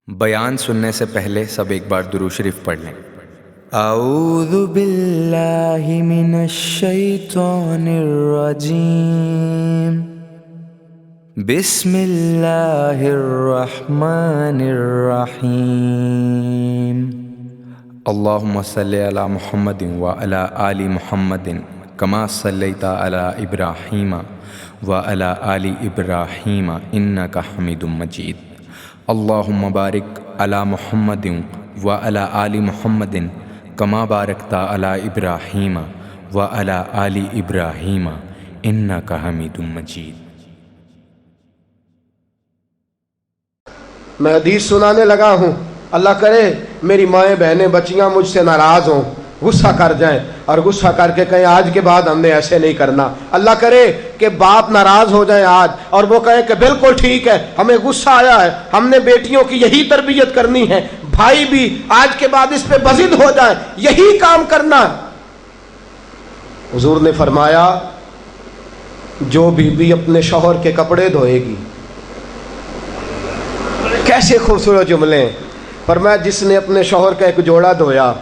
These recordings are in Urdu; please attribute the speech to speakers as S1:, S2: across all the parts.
S1: بیان سننے سے پہلے سب ایک بار درود شریف پڑھ لیں۔ اعوذ باللہ من الشیطان الرجیم، بسم اللہ الرحمن الرحیم، اللہم صلی علی محمد وعلی آل محمد کما صلیت علی ابراہیم وعلی آل ابراہیم انک حمید مجید، اللہم بارک علی محمد وعلی آل محمد کما بارکت علی ابراہیم وعلی آل ابراہیم انک حمید مجید۔
S2: میں حدیث سنانے لگا ہوں، اللہ کرے میری مائیں بہنیں بچیاں مجھ سے ناراض ہوں، غصہ کر جائیں اور غصہ کر کے کہیں آج کے بعد ہم نے ایسے نہیں کرنا۔ اللہ کرے کہ باپ ناراض ہو جائیں آج اور وہ کہیں کہ بالکل ٹھیک ہے، ہمیں غصہ آیا ہے، ہم نے بیٹیوں کی یہی تربیت کرنی ہے، بھائی بھی آج کے بعد اس پہ بضد ہو جائیں، یہی کام کرنا۔ حضور نے فرمایا جو بیوی اپنے شوہر کے کپڑے دھوئے گی، کیسے خوبصورت جملے ہیں، فرمایا جس نے اپنے شوہر کا ایک جوڑا دھویا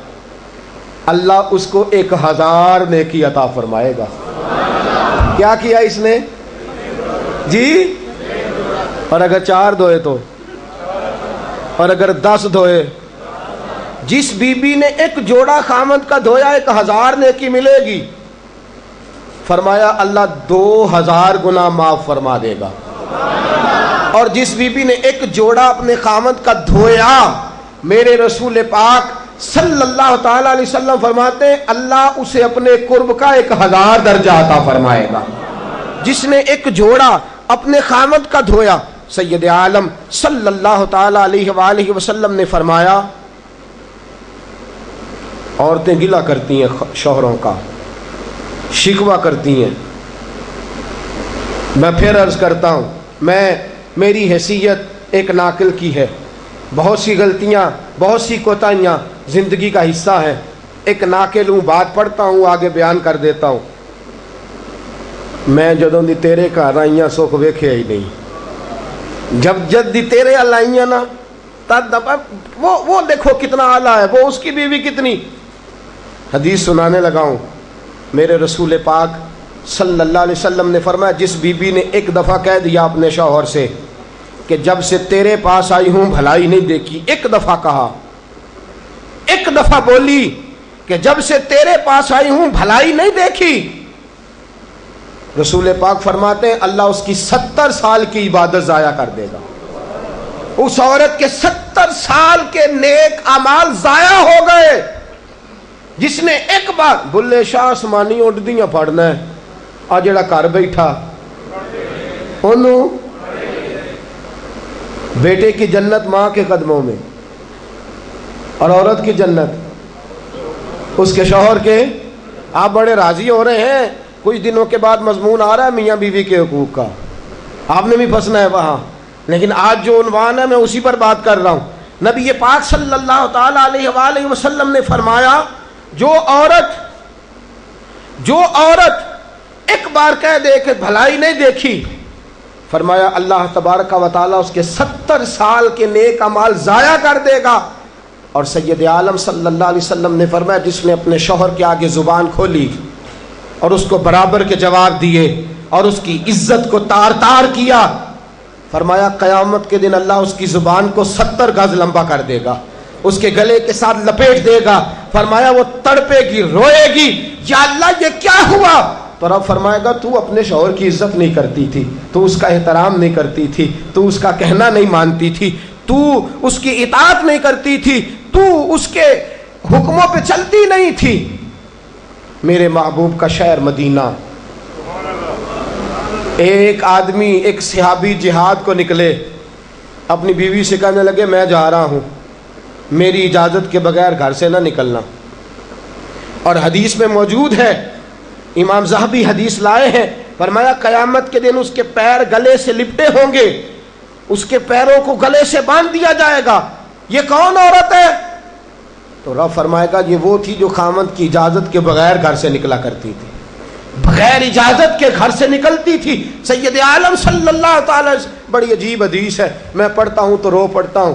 S2: اللہ اس کو 1000 نیکی عطا فرمائے گا۔ کیا کیا اس نے جی؟ اور اگر 4 دھوئے تو، اور اگر 10 دھوئے، جس بی بی نے ایک جوڑا خامد کا دھویا 1000 نیکی ملے گی، فرمایا اللہ 2000 گنا معاف فرما دے گا۔ اور جس بی بی نے ایک جوڑا اپنے خامد کا دھویا، میرے رسول پاک صلی اللہ تعالی علیہ وسلم فرماتے ہیں اللہ اسے اپنے قرب کا 1000 درجہ عطا فرمائے گا۔ جس نے ایک جوڑا اپنے خامد کا دھویا، سید عالم صلی اللہ تعالی علیہ وآلہ وسلم نے فرمایا عورتیں گلہ کرتی ہیں شوہروں کا، شکوہ کرتی ہیں۔ میں پھر عرض کرتا ہوں، میری حیثیت ایک ناقل کی ہے، بہت سی غلطیاں، بہت سی کوتاہیاں زندگی کا حصہ ہیں، ایک ناقل ہوں، بات پڑھتا ہوں آگے بیان کر دیتا ہوں۔ میں جدوں دی تیرے گھر آئیاں سکھ ویکھیا ہی نہیں، جب جد دی تیرے ال آئیاں نا تد وہ دیکھو کتنا اعلیٰ ہے، وہ اس کی بیوی کتنی۔ حدیث سنانے لگا ہوں، میرے رسول پاک صلی اللہ علیہ وسلم نے فرمایا جس بی بی نے ایک دفعہ کہہ دیا اپنے شوہر سے کہ جب سے تیرے پاس آئی ہوں بھلائی نہیں دیکھی، ایک دفعہ کہا، ایک دفعہ بولی کہ جب سے تیرے پاس آئی ہوں بھلائی نہیں دیکھی، رسول پاک فرماتے ہیں اللہ اس کی 70 سال کی عبادت ضائع کر دے گا۔ اس عورت کے 70 سال کے نیک اعمال ضائع ہو گئے، جس نے ایک بار بلے شاہ آسمانی اڈدیاں پڑھنا ہے، آ جڑا گھر بیٹھا انہوں بیٹے کی جنت ماں کے قدموں میں، اور عورت کی جنت اس کے شوہر کے۔ آپ بڑے راضی ہو رہے ہیں، کچھ دنوں کے بعد مضمون آ رہا ہے میاں بیوی کے حقوق کا، آپ نے بھی پھنسنا ہے وہاں، لیکن آج جو عنوان ہے میں اسی پر بات کر رہا ہوں۔ نبی پاک صلی اللہ تعالی علیہ وآلہ وسلم نے فرمایا جو عورت ایک بار کہہ دے کہ بھلائی نہیں دیکھی، فرمایا اللہ تبارک و تعالیٰ اس کے 70 سال کے نیک اعمال ضائع کر دے گا۔ اور سید عالم صلی اللہ علیہ وسلم نے فرمایا جس نے اپنے شوہر کے آگے زبان کھولی اور اس کو برابر کے جواب دیے اور اس کی عزت کو تار تار کیا، فرمایا قیامت کے دن اللہ اس کی زبان کو 70 گز لمبا کر دے گا، اس کے گلے کے ساتھ لپیٹ دے گا، فرمایا وہ تڑپے گی، روئے گی، یا اللہ یہ کیا ہوا؟ تو رب فرمائے گا تو اپنے شوہر کی عزت نہیں کرتی تھی، تو اس کا احترام نہیں کرتی تھی، تو اس کا کہنا نہیں مانتی تھی، تو اس کی اطاعت نہیں کرتی تھی، تو اس کے حکموں پہ چلتی نہیں تھی۔ میرے محبوب کا شہر مدینہ، ایک آدمی، ایک صحابی جہاد کو نکلے، اپنی بیوی سے کہنے لگے میں جا رہا ہوں، میری اجازت کے بغیر گھر سے نہ نکلنا۔ اور حدیث میں موجود ہے، امام ذہبی حدیث لائے ہیں، فرمایا قیامت کے دن اس کے پیر گلے سے لپٹے ہوں گے، اس کے پیروں کو گلے سے باندھ دیا جائے گا، یہ کون عورت ہے؟ تو رب فرمائے گا یہ وہ تھی جو خامد کی اجازت کے بغیر گھر سے نکلا کرتی تھی، بغیر اجازت کے گھر سے نکلتی تھی۔ سید عالم صلی اللہ تعالی، بڑی عجیب حدیث ہے، میں پڑھتا ہوں تو رو پڑتا ہوں۔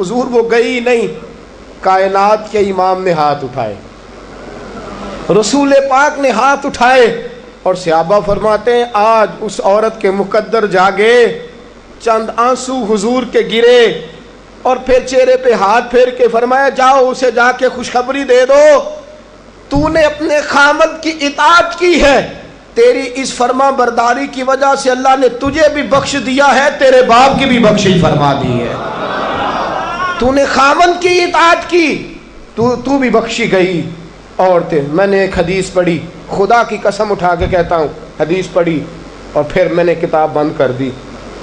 S2: حضور وہ گئی نہیں، کائنات کے امام نے ہاتھ اٹھائے، رسول پاک نے ہاتھ اٹھائے، اور صحابہ فرماتے ہیں آج اس عورت کے مقدر جاگے، چند آنسو حضور کے گرے، اور پھر چہرے پہ ہاتھ پھیر کے فرمایا جاؤ اسے جا کے خوشخبری دے دو، تو نے اپنے خامد کی اطاعت کی ہے، تیری اس فرما برداری کی وجہ سے اللہ نے تجھے بھی بخش دیا ہے، تیرے باپ کی بھی بخشش فرما دی ہے، تو نے خامد کی اطاعت کی، تو بھی بخشی گئی۔ عورتیں، میں نے ایک حدیث پڑھی، خدا کی قسم اٹھا کے کہتا ہوں، حدیث پڑھی اور پھر میں نے کتاب بند کر دی،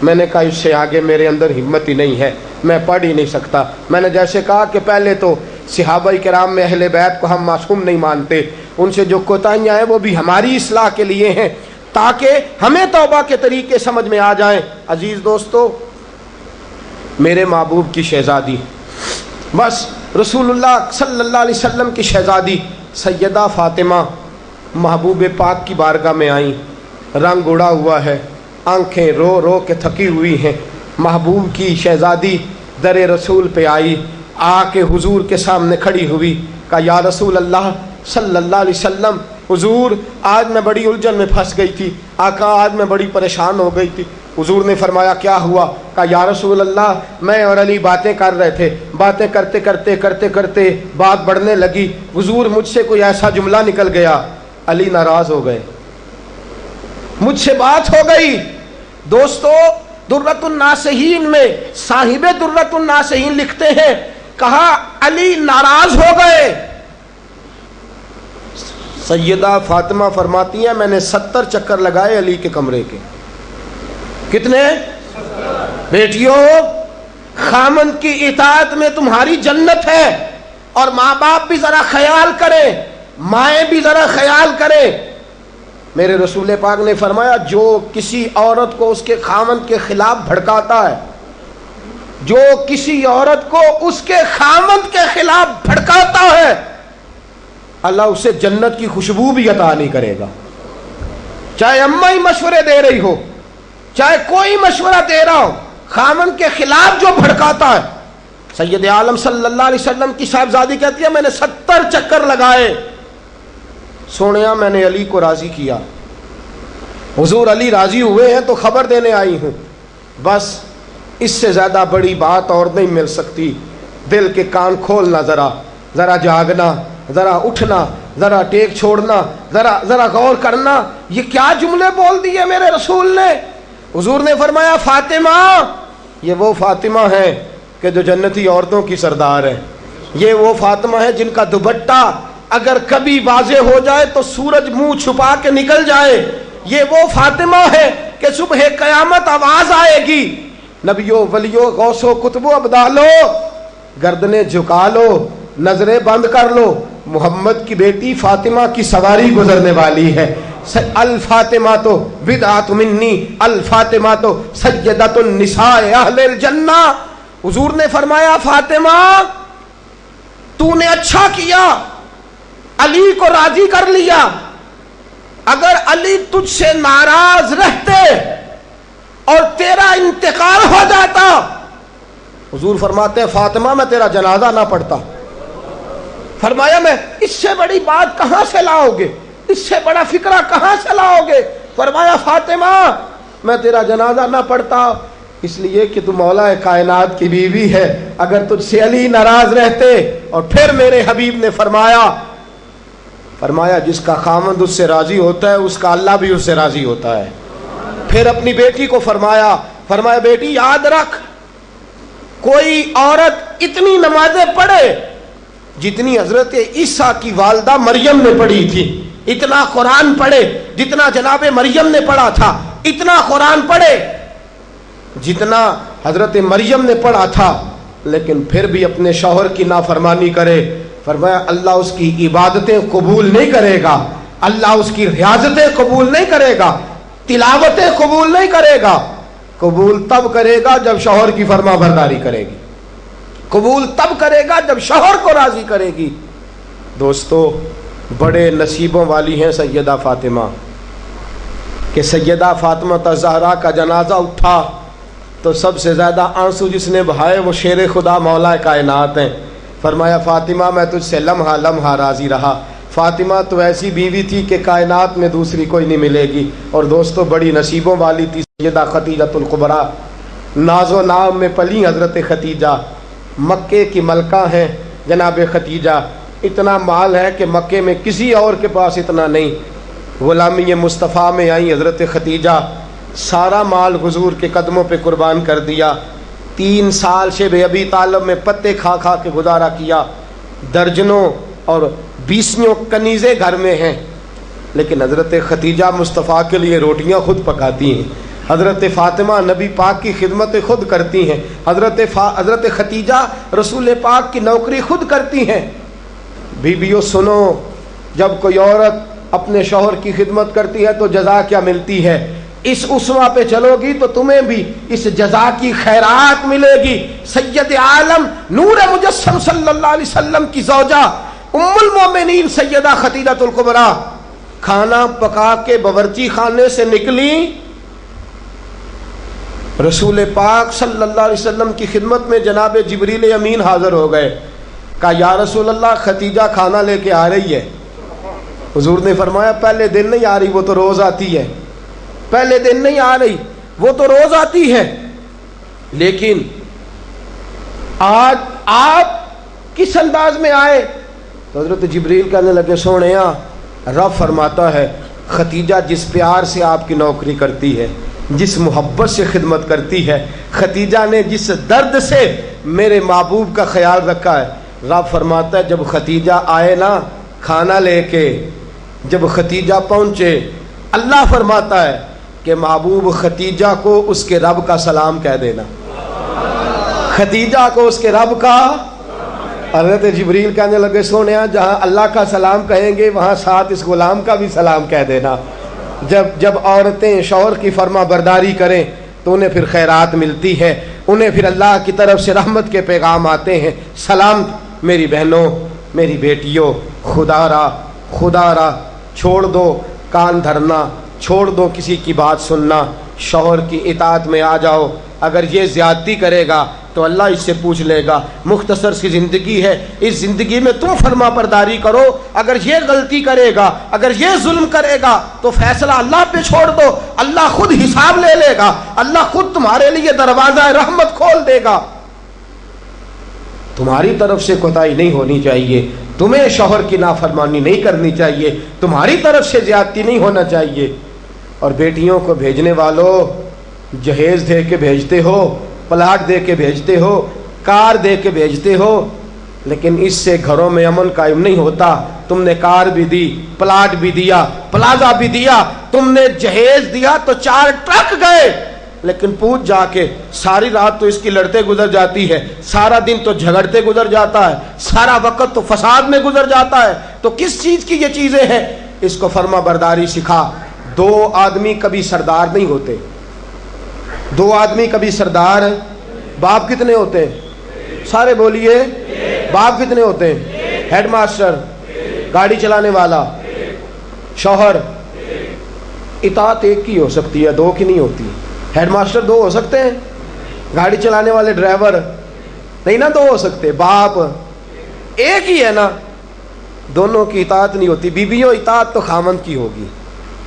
S2: میں نے کہا اس سے آگے میرے اندر ہمت ہی نہیں ہے، میں پڑھ ہی نہیں سکتا۔ میں نے جیسے کہا کہ پہلے تو صحابہ کرام میں اہل بیت کو ہم معصوم نہیں مانتے، ان سے جو کوتاہیاں ہیں وہ بھی ہماری اصلاح کے لیے ہیں تاکہ ہمیں توبہ کے طریقے سمجھ میں آ جائیں۔ عزیز دوستو، میرے محبوب کی شہزادی، بس رسول اللہ صلی اللہ علیہ وسلم کی شہزادی سیدہ فاطمہ محبوب پاک کی بارگاہ میں آئیں، رنگ اڑا ہوا ہے، آنکھیں رو رو کے تھکی ہوئی ہیں، محبوب کی شہزادی در رسول پہ آئی، آ کے حضور کے سامنے کھڑی ہوئی، کہا یا رسول اللہ صلی اللہ علیہ وسلم، حضور آج میں بڑی الجھن میں پھنس گئی تھی، آقا آج میں بڑی پریشان ہو گئی تھی۔ حضور نے فرمایا کیا ہوا؟ کہا یا رسول اللہ میں اور علی باتیں کر رہے تھے، باتیں کرتے کرتے بات بڑھنے لگی، حضور مجھ سے کوئی ایسا جملہ نکل گیا، علی ناراض ہو گئے، مجھ سے بات ہو گئی۔ دوستو، درۃ الناصحین میں صاحب درۃ الناصحین لکھتے ہیں، کہا علی ناراض ہو گئے۔ سیدہ فاطمہ فرماتی ہیں میں نے 70 چکر لگائے علی کے کمرے کے۔ کتنے؟ بیٹیوں، خامن کی اطاعت میں تمہاری جنت ہے، اور ماں باپ بھی ذرا خیال کریں، مائیں بھی ذرا خیال کریں۔ میرے رسول پاک نے فرمایا جو کسی عورت کو اس کے خامن کے خلاف بھڑکاتا ہے، جو کسی عورت کو اس کے خامن کے خلاف بھڑکاتا ہے، اللہ اسے جنت کی خوشبو بھی عطا نہیں کرے گا، چاہے اماں ہی مشورے دے رہی ہو، چاہے کوئی مشورہ دے رہا ہو، خامن کے خلاف جو بھڑکاتا ہے۔ سید عالم صلی اللہ علیہ وسلم کی صاحبزادی کہتی ہے میں نے 70 چکر لگائے، سونیا میں نے علی کو راضی کیا، حضور علی راضی ہوئے ہیں تو خبر دینے آئی ہوں، بس اس سے زیادہ بڑی بات اور نہیں مل سکتی۔ دل کے کان کھولنا، ذرا جاگنا، ذرا اٹھنا، ذرا ٹیک چھوڑنا، ذرا غور کرنا، یہ کیا جملے بول دیے میرے رسول نے۔ حضور نے فرمایا فاطمہ، یہ وہ فاطمہ ہے کہ جو جنتی عورتوں کی سردار ہے، یہ وہ فاطمہ ہے جن کا دوپٹہ اگر کبھی واضح ہو جائے تو سورج منہ چھپا کے نکل جائے، یہ وہ فاطمہ ہے کہ صبح قیامت آواز آئے گی، نبیوں ولیوں غوثوں کتبوں ابدالو گردنیں جھکا لو، نظریں بند کر لو، محمد کی بیٹی فاطمہ کی سواری گزرنے والی ہے۔ الفاطمہ تو بدعت منی، الفاطمہ تو سیدۃ النساء اہل الجنہ۔ حضور نے فرمایا فاطمہ تو نے اچھا کیا، علی کو راضی کر لیا، اگر علی تجھ سے ناراض رہتے اور تیرا انتقال ہو جاتا، حضور فرماتے ہیں فاطمہ میں تیرا جنازہ نہ پڑھتا۔ فرمایا میں اس سے بڑی بات کہاں سے لاؤ گے، اس سے بڑا فکرہ کہاں سے لاؤ گے؟ فرمایا فاطمہ میں تیرا جنازہ نہ پڑھتا اس لیے کہ تو مولا کائنات کی بیوی ہے، اگر تجھ سے علی ناراض رہتے۔ اور پھر میرے حبیب نے فرمایا جس کا خامند اس سے راضی ہوتا ہے اس کا اللہ بھی اس سے راضی ہوتا ہے۔ پھر اپنی بیٹی کو فرمایا بیٹی یاد رکھ، کوئی عورت اتنی نمازیں پڑھے جتنی حضرت عیسیٰ کی والدہ مریم نے پڑھی تھی، اتنا قرآن پڑھے جتنا جناب مریم نے پڑھا تھا، اتنا قرآن پڑھے جتنا حضرت مریم نے پڑھا تھا، لیکن پھر بھی اپنے شوہر کی نافرمانی کرے، فرمایا اللہ اس کی عبادتیں قبول نہیں کرے گا، اللہ اس کی ریاضتیں قبول نہیں کرے گا، تلاوتیں قبول نہیں کرے گا۔ قبول تب کرے گا جب شوہر کی فرما برداری کرے گی، قبول تب کرے گا جب شوہر کو راضی کرے گی۔ دوستو، بڑے نصیبوں والی ہیں سیدہ فاطمہ کہ سیدہ فاطمہ الزہرا کا جنازہ اٹھا، تو سب سے زیادہ آنسو جس نے بہائے وہ شیر خدا مولا کائنات ہیں. فرمایا فاطمہ میں تجھ سے لمحہ لمحہ راضی رہا. فاطمہ تو ایسی بیوی تھی کہ کائنات میں دوسری کوئی نہیں ملے گی. اور دوستو بڑی نصیبوں والی تھی سیدہ خدیجۃ الکبریٰ. ناز و نام میں پلی حضرت خدیجہ. مکے کی ملکہ ہیں جناب خدیجہ. اتنا مال ہے کہ مکے میں کسی اور کے پاس اتنا نہیں. غلامی مصطفیٰ میں آئی حضرت خدیجہ, سارا مال حضور کے قدموں پہ قربان کر دیا. 3 سال شیب ابی طالب میں پتے کھا کھا کے گزارا کیا. درجنوں اور 20 کنیزیں گھر میں ہیں, لیکن حضرت خدیجہ مصطفیٰ کے لیے روٹیاں خود پکاتی ہیں. حضرت فاطمہ نبی پاک کی خدمت خود کرتی ہیں. حضرت خدیجہ رسول پاک کی نوکری خود کرتی ہیں. بیویوں سنو, جب کوئی عورت اپنے شوہر کی خدمت کرتی ہے تو جزا کیا ملتی ہے. اس اسوہ پہ چلو گی تو تمہیں بھی اس جزا کی خیرات ملے گی. سید عالم نور مجسم صلی اللہ علیہ وسلم کی زوجہ ام المومنین سیدہ خدیجۃ الکبریٰ کھانا پکا کے باورچی خانے سے نکلی, رسول پاک صلی اللہ علیہ وسلم کی خدمت میں جناب جبریل امین حاضر ہو گئے. کہا یا رسول اللہ خدیجہ کھانا لے کے آ رہی ہے. حضور نے فرمایا پہلے دن نہیں آ رہی, وہ تو روز آتی ہے. پہلے دن نہیں آ رہی, وہ تو روز آتی ہے, لیکن آج آپ کس انداز میں آئے؟ تو حضرت جبریل کہنے لگے سونیا, رب فرماتا ہے خدیجہ جس پیار سے آپ کی نوکری کرتی ہے, جس محبت سے خدمت کرتی ہے, خدیجہ نے جس درد سے میرے محبوب کا خیال رکھا ہے, رب فرماتا ہے جب خدیجہ آئے نا کھانا لے کے, جب خدیجہ پہنچے, اللہ فرماتا ہے کہ محبوب خدیجہ کو اس کے رب کا سلام کہہ دینا. خدیجہ کو اس کے رب کا. حضرت جبریل کہنے لگے سونیا جہاں اللہ کا سلام کہیں گے وہاں ساتھ اس غلام کا بھی سلام کہہ دینا. جب عورتیں شوہر کی فرما برداری کریں تو انہیں پھر خیرات ملتی ہے, انہیں پھر اللہ کی طرف سے رحمت کے پیغام آتے ہیں. سلام میری بہنوں, میری بیٹیوں, خدا را چھوڑ دو کان دھرنا, چھوڑ دو کسی کی بات سننا, شوہر کی اطاعت میں آ جاؤ. اگر یہ زیادتی کرے گا تو اللہ اس سے پوچھ لے گا. مختصر سی زندگی ہے, اس زندگی میں تم فرما برداری کرو. اگر یہ غلطی کرے گا, اگر یہ ظلم کرے گا تو فیصلہ اللہ پہ چھوڑ دو, اللہ خود حساب لے لے گا, اللہ خود تمہارے لیے دروازہ رحمت کھول دے گا. تمہاری طرف سے کوتاہی نہیں ہونی چاہیے, تمہیں شوہر کی نافرمانی نہیں کرنی چاہیے, تمہاری طرف سے زیادتی نہیں ہونا چاہیے. اور بیٹیوں کو بھیجنے والوں, جہیز دے کے بھیجتے ہو, پلاٹ دے کے بھیجتے ہو, کار دے کے بھیجتے ہو, لیکن اس سے گھروں میں امن قائم نہیں ہوتا. تم نے کار بھی دی, پلاٹ بھی دیا, پلازا بھی دیا, تم نے جہیز دیا تو 4 ٹرک گئے, لیکن پوچھ جا کے ساری رات تو اس کی لڑتے گزر جاتی ہے, سارا دن تو جھگڑتے گزر جاتا ہے, سارا وقت تو فساد میں گزر جاتا ہے. تو کس چیز کی یہ چیزیں ہیں؟ اس کو فرما برداری سکھا. 2 آدمی کبھی سردار نہیں ہوتے, 2 آدمی کبھی سردار. باپ کتنے ہوتے ہیں؟ سارے بولیے, باپ کتنے ہوتے ہیں؟ ہیڈ ماسٹر, گاڑی چلانے والا, شوہر. اطاعت ایک کی ہو سکتی ہے, 2 کی نہیں ہوتی. ہیڈ ماسٹر 2 ہو سکتے ہیں, گاڑی چلانے والے ڈرائیور نہیں نا 2 ہو سکتے. باپ ایک ہی ہے نا, دونوں کی اطاعت نہیں ہوتی. بیویوں اطاعت تو خامند کی ہوگی,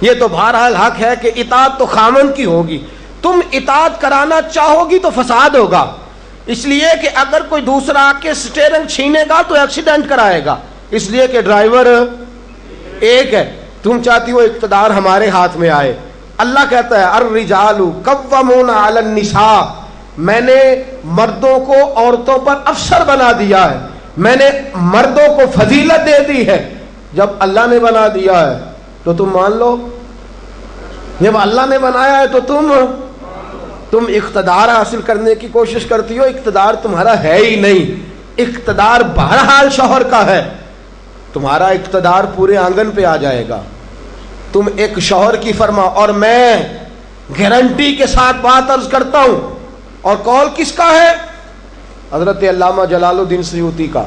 S2: یہ تو بہرحال حق ہے کہ اطاعت تو خامند کی ہوگی. تم اطاعت کرانا چاہو گی تو فساد ہوگا, اس لیے کہ اگر کوئی دوسرا آ کے سٹیئرنگ چھینے گا تو ایکسیڈنٹ کرائے گا, اس لیے کہ ڈرائیور ایک ہے. تم چاہتی ہو اقتدار ہمارے ہاتھ میں آئے. اللہ کہتا ہے الرجال قوامون علی النساء, میں نے مردوں کو عورتوں پر افسر بنا دیا ہے, میں نے مردوں کو فضیلت دے دی ہے. جب اللہ نے بنا دیا ہے تو تم مان لو, جب اللہ نے بنایا ہے تو تم اقتدار حاصل کرنے کی کوشش کرتی ہو. اقتدار تمہارا ہے ہی نہیں, اقتدار بہرحال شوہر کا ہے. تمہارا اقتدار پورے آنگن پہ آ جائے گا. تم ایک شوہر کی فرما, اور میں گارنٹی کے ساتھ بات عرض کرتا ہوں, اور قول کس کا ہے؟ حضرت علامہ جلال الدین سیوطی کا.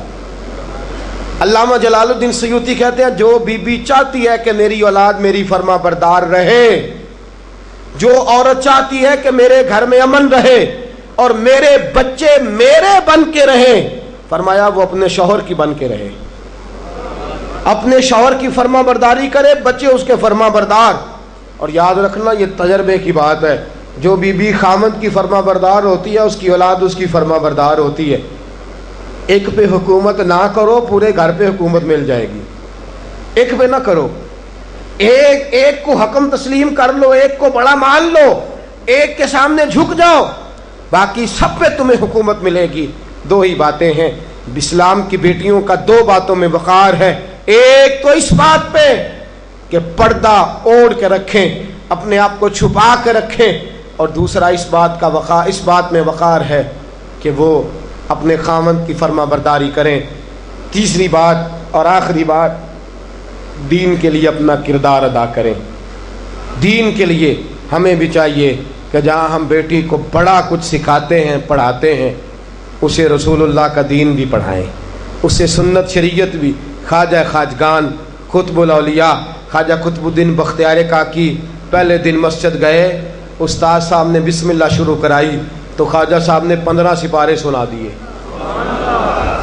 S2: علامہ جلال الدین سیوطی کہتے ہیں جو بی بی چاہتی ہے کہ میری اولاد میری فرما بردار رہے, جو عورت چاہتی ہے کہ میرے گھر میں امن رہے اور میرے بچے میرے بن کے رہیں، فرمایا وہ اپنے شوہر کی بن کے رہے، اپنے شوہر کی فرما برداری کرے، بچے اس کے فرما بردار۔ اور یاد رکھنا یہ تجربے کی بات ہے، جو بی بی خامند کی فرما بردار ہوتی ہے اس کی اولاد اس کی فرما بردار ہوتی ہے۔ ایک پہ حکومت نہ کرو، پورے گھر پہ حکومت مل جائے گی۔ ایک پہ نہ کرو، ایک کو حکم تسلیم کر لو، ایک کو بڑا مان لو، ایک کے سامنے جھک جاؤ، باقی سب پہ تمہیں حکومت ملے گی۔ دو ہی باتیں ہیں اسلام کی بیٹیوں کا، دو باتوں میں وقار ہے، ایک تو اس بات پہ کہ پردہ اوڑھ کے رکھیں، اپنے آپ کو چھپا کے رکھیں، اور دوسرا اس بات میں وقار ہے کہ وہ اپنے خاوند کی فرما برداری کریں۔ تیسری بات اور آخری بات، دین کے لیے اپنا کردار ادا کریں۔ دین کے لیے ہمیں بھی چاہیے کہ جہاں ہم بیٹی کو بڑا کچھ سکھاتے ہیں پڑھاتے ہیں، اسے رسول اللہ کا دین بھی پڑھائیں، اسے سنت شریعت بھی۔ خواجہ خواجگان قطب الاولیاء خواجہ قطب الدین بختیار کاکی پہلے دن مسجد گئے، استاد صاحب نے بسم اللہ شروع کرائی تو خواجہ صاحب نے 15 سپارے سنا دیے،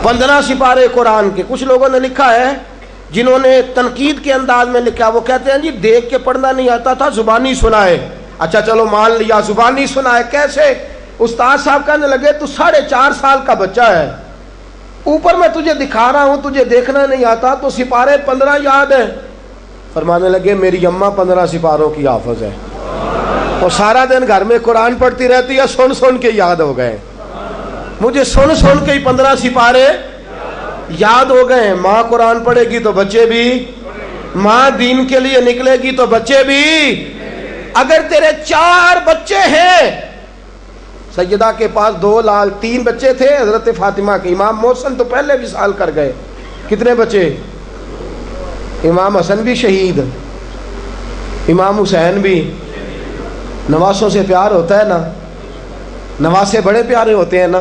S2: 15 سپارے قرآن کے۔ کچھ لوگوں نے لکھا ہے جنہوں نے تنقید کے انداز میں لکھا، وہ کہتے ہیں جی دیکھ کے پڑھنا نہیں آتا تھا، زبانی سنائے۔ اچھا چلو مان لیا زبانی سنائے، کیسے؟ استاد صاحب کہنے لگے تو 4.5 سال کا بچہ ہے، اوپر میں تجھے دکھا رہا ہوں، تجھے دیکھنا نہیں آتا تو سپارے 15 یاد ہیں۔ فرمانے لگے میری اماں 15 سپاروں کی حافظ ہے، وہ سارا دن گھر میں قرآن پڑھتی رہتی ہے، سن سن کے یاد ہو گئے، مجھے سن سن کے ہی 15 سپارے یاد ہو گئے ہیں۔ ماں قرآن پڑھے گی تو بچے بھی، ماں دین کے لیے نکلے گی تو بچے بھی۔ اگر تیرے 4 بچے ہیں، سیدہ کے پاس 3 بچے تھے حضرت فاطمہ کے، امام محسن تو پہلے وصال کر گئے، کتنے بچے؟ امام حسن بھی شہید، امام حسین بھی۔ نواسوں سے پیار ہوتا ہے نا، نواسے بڑے پیارے ہوتے ہیں نا۔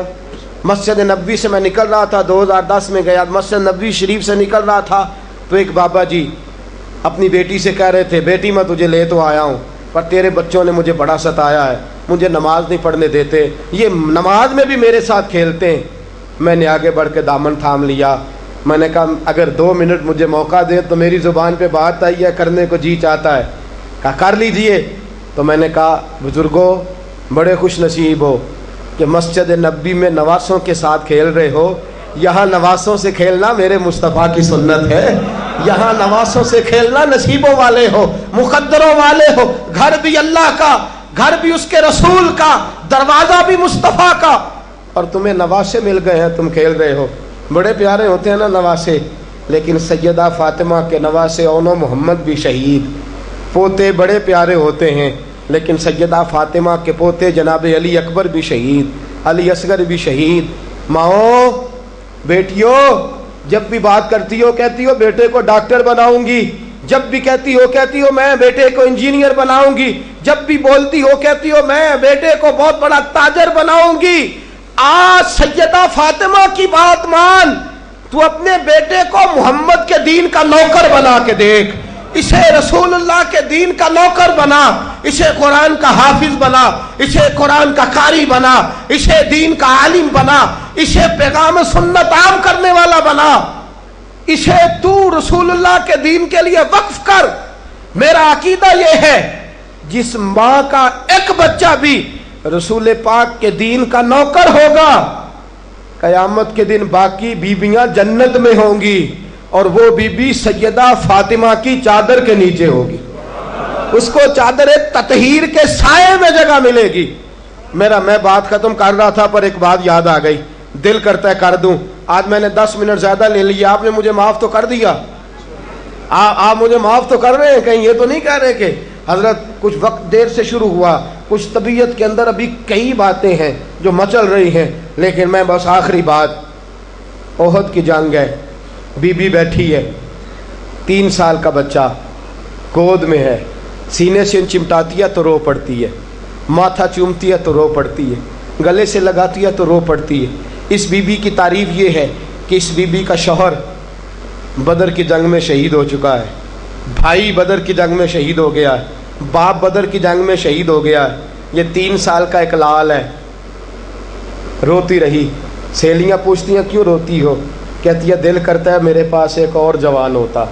S2: مسجد نبوی سے میں نکل رہا تھا، 2010 میں گیا، مسجد نبوی شریف سے نکل رہا تھا تو ایک بابا جی اپنی بیٹی سے کہہ رہے تھے بیٹی میں تجھے لے تو آیا ہوں پر تیرے بچوں نے مجھے بڑا ستایا ہے، مجھے نماز نہیں پڑھنے دیتے، یہ نماز میں بھی میرے ساتھ کھیلتے ہیں۔ میں نے آگے بڑھ کے دامن تھام لیا، میں نے کہا اگر 2 منٹ مجھے موقع دے تو میری زبان پہ بات آئی ہے، کرنے کو جی چاہتا ہے، کہا کر لیجئے۔ تو میں نے کہا بزرگوں بڑے خوش نصیب ہو کہ مسجد نبوی میں نواسوں کے ساتھ کھیل رہے ہو، یہاں نواسوں سے کھیلنا میرے مصطفیٰ کی سنت ہے، یہاں نواسوں سے کھیلنا نصیبوں والے ہو، مقدروں والے ہو، گھر بھی اللہ کا، گھر بھی اس کے رسول کا، دروازہ بھی مصطفیٰ کا، اور تمہیں نواسے مل گئے ہیں، تم کھیل رہے ہو۔ بڑے پیارے ہوتے ہیں نا نواسے، لیکن سیدہ فاطمہ کے نواسے اونو محمد بھی شہید، پوتے بڑے پیارے ہوتے ہیں، لیکن سیدہ فاطمہ کے پوتے جناب علی اکبر بھی شہید، علی اصغر بھی شہید۔ ماؤں بیٹیوں جب بھی بات کرتی ہو کہتی ہو بیٹے کو ڈاکٹر بناؤں گی، جب بھی کہتی ہو میں بیٹے کو انجینئر بناؤں گی، جب بھی بولتی ہو کہتی ہو میں بیٹے کو بہت بڑا تاجر بناؤں گی۔ آج سیدہ فاطمہ کی بات مان، تو اپنے بیٹے کو محمد کے دین کا نوکر بنا کے دیکھ، اسے رسول اللہ کے دین کا نوکر بنا، اسے قرآن کا حافظ بنا، اسے قرآن کا قاری بنا، اسے دین کا عالم بنا، اسے پیغام سنت عام کرنے والا بنا، اسے تو رسول اللہ کے دین کے لیے وقف کر۔ میرا عقیدہ یہ ہے جس ماں کا ایک بچہ بھی رسول پاک کے دین کا نوکر ہوگا، قیامت کے دن باقی بیویاں جنت میں ہوں گی اور وہ بی بی سیدہ فاطمہ کی چادر کے نیچے ہوگی، اس کو چادر تطہیر کے سائے میں جگہ ملے گی۔ میں بات ختم کر رہا تھا پر ایک بات یاد آ گئی، دل کرتا ہے کر دوں۔ آج میں نے 10 منٹ زیادہ لے لیا، آپ نے مجھے معاف تو کر دیا، آپ مجھے معاف تو کر رہے ہیں، کہیں یہ تو نہیں کہہ رہے کہ حضرت کچھ وقت دیر سے شروع ہوا، کچھ طبیعت کے اندر ابھی کئی باتیں ہیں جو مچل رہی ہیں، لیکن میں بس آخری بات، احد کی جنگ ہے، بی بی بیٹھی ہے، 3 سال کا بچہ گود میں ہے، سینے سے چمٹاتی ہے تو رو پڑتی ہے، ماتھا چومتی ہے تو رو پڑتی ہے، گلے سے لگاتی ہے تو رو پڑتی ہے۔ اس بی بی کی تعریف یہ ہے کہ اس بی بی کا شوہر بدر کی جنگ میں شہید ہو چکا ہے، بھائی بدر کی جنگ میں شہید ہو گیا ہے، باپ بدر کی جنگ میں شہید ہو گیا ہے، یہ 3 سال کا ایک لال ہے، روتی رہی۔ سہیلیاں پوچھتی ہیں کیوں روتی ہو؟ کہتی ہے دل کرتا ہے میرے پاس ایک اور جوان ہوتا،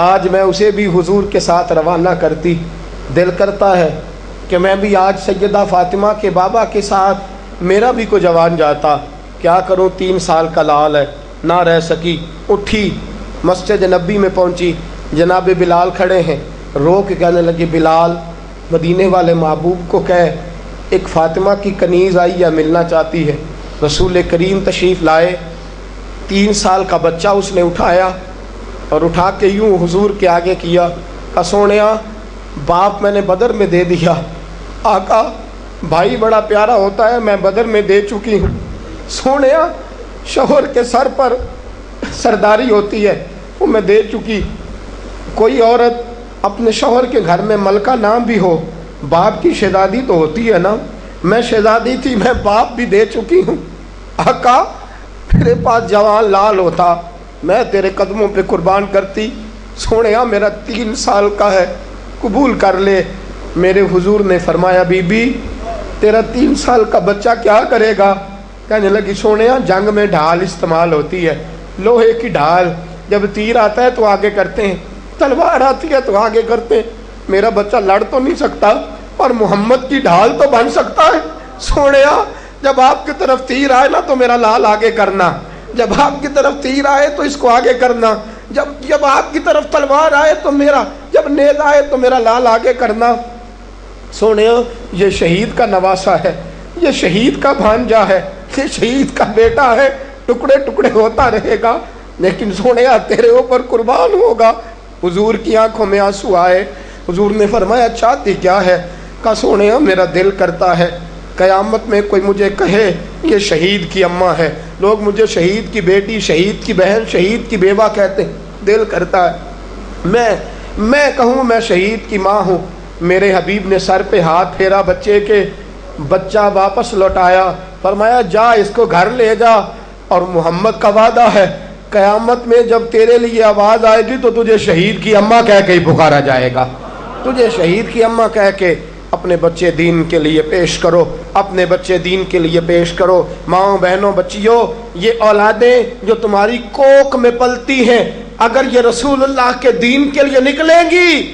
S2: آج میں اسے بھی حضور کے ساتھ روانہ کرتی۔ دل کرتا ہے کہ میں بھی آج سیدہ فاطمہ کے بابا کے ساتھ میرا بھی کوئی جوان جاتا، کیا کروں 3 سال کا لال ہے، نہ رہ سکی، اٹھی مسجد نبی میں پہنچی، جناب بلال کھڑے ہیں، رو کے کہنے لگی بلال مدینے والے محبوب کو کہے ایک فاطمہ کی کنیز آئی ہے ملنا چاہتی ہے۔ رسول کریم تشریف لائے، 3 سال کا بچہ اس نے اٹھایا اور اٹھا کے یوں حضور کے آگے کیا، کہا سونیا باپ میں نے بدر میں دے دیا، آقا بھائی بڑا پیارا ہوتا ہے، میں بدر میں دے چکی ہوں۔ سونیا شوہر کے سر پر سرداری ہوتی ہے، وہ میں دے چکی۔ کوئی عورت اپنے شوہر کے گھر میں ملکہ نام بھی ہو، باپ کی شہزادی تو ہوتی ہے نا، میں شہزادی تھی، میں باپ بھی دے چکی ہوں۔ آقا میرے پاس جوان لال ہوتا، میں تیرے قدموں پہ قربان کرتی۔ سونیا میرا 3 سال کا ہے، قبول کر لے۔ میرے حضور نے فرمایا بی بی تیرا 3 سال کا بچہ کیا کرے گا؟ کہنے لگی سونیا جنگ میں ڈھال استعمال ہوتی ہے، لوہے کی ڈھال، جب تیر آتا ہے تو آگے کرتے ہیں، تلوار آتی ہے تو آگے کرتے ہیں، میرا بچہ لڑ تو نہیں سکتا اور محمد کی ڈھال تو بن سکتا ہے۔ سونیا جب آپ کی طرف تیر آئے نا تو میرا لال آگے کرنا، جب آپ کی طرف تیر آئے تو اس کو آگے کرنا، جب آپ کی طرف تلوار آئے تو میرا، جب نیز آئے تو میرا لال آگے کرنا۔ سونیا یہ شہید کا نواسا ہے، یہ شہید کا بھانجا ہے، یہ شہید کا بیٹا ہے، ٹکڑے ٹکڑے ہوتا رہے گا لیکن سونیا تیرے اوپر قربان ہوگا۔ حضور کی آنکھوں میں آنسو آئے، حضور نے فرمایا چاہتی کیا ہے؟ کہا سونیا میرا دل کرتا ہے قیامت میں کوئی مجھے کہے یہ شہید کی اماں ہے، لوگ مجھے شہید کی بیٹی، شہید کی بہن، شہید کی بیوہ کہتے ہیں، دل کرتا ہے میں کہوں میں شہید کی ماں ہوں۔ میرے حبیب نے سر پہ ہاتھ پھیرا بچے کے، بچہ واپس لوٹایا، فرمایا جا اس کو گھر لے جا، اور محمد کا وعدہ ہے قیامت میں جب تیرے لیے آواز آئے گی تو تجھے شہید کی اماں کہہ کے ہی پکارا جائے گا، تجھے شہید کی اماں کہہ کے اپنے بچے دین کے لیے پیش کرو، اپنے بچے دین کے لیے پیش کرو۔ ماؤں بہنوں بچیوں، یہ اولادیں جو تمہاری کوکھ میں پلتی ہیں اگر یہ رسول اللہ کے دین کے لیے نکلیں گی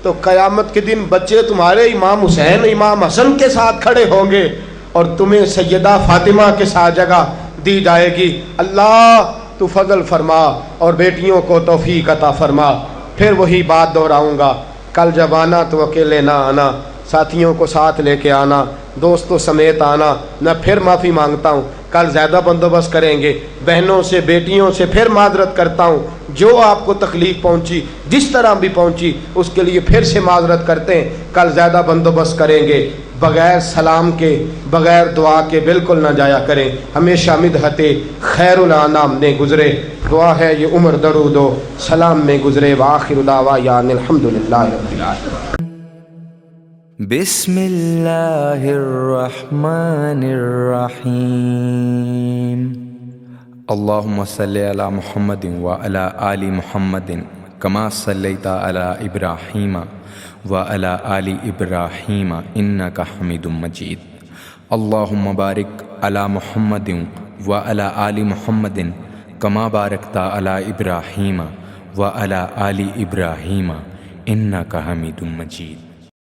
S2: تو قیامت کے دن بچے تمہارے امام حسین امام حسن کے ساتھ کھڑے ہوں گے اور تمہیں سیدہ فاطمہ کے ساتھ جگہ دی جائے گی۔ اللہ تو فضل فرما اور بیٹیوں کو توفیق عطا فرما۔ پھر وہی بات دہراؤں گا، کل جب آنا تو اکیلے نہ آنا، ساتھیوں کو ساتھ لے کے آنا، دوستوں سمیت آنا۔ میں پھر معافی مانگتا ہوں، کل زیادہ بندوبست کریں گے، بہنوں سے بیٹیوں سے پھر معذرت کرتا ہوں، جو آپ کو تکلیف پہنچی جس طرح بھی پہنچی اس کے لیے پھر سے معذرت کرتے ہیں، کل زیادہ بندوبست کریں گے۔ بغیر سلام کے بغیر دعا کے بالکل نہ جایا کریں، ہمیشہ مدحت خیر الانام نے گزرے، دعا ہے یہ عمر درود و سلام میں گزرے۔ وآخر دعوانا الحمدللہ رب العالمین۔
S1: بسم اللہ الرحمن الرحیم۔ اللہم صلی علی محمد وعلی آل محمد کما صلیت علی ابراہیم وعلی آل ابراہیم انک حمید مجید۔ اللہم بارک علی محمد وعلی آل محمد کما بارکت علی ابراہیم وعلی آل ابراہیم انک حمید مجید۔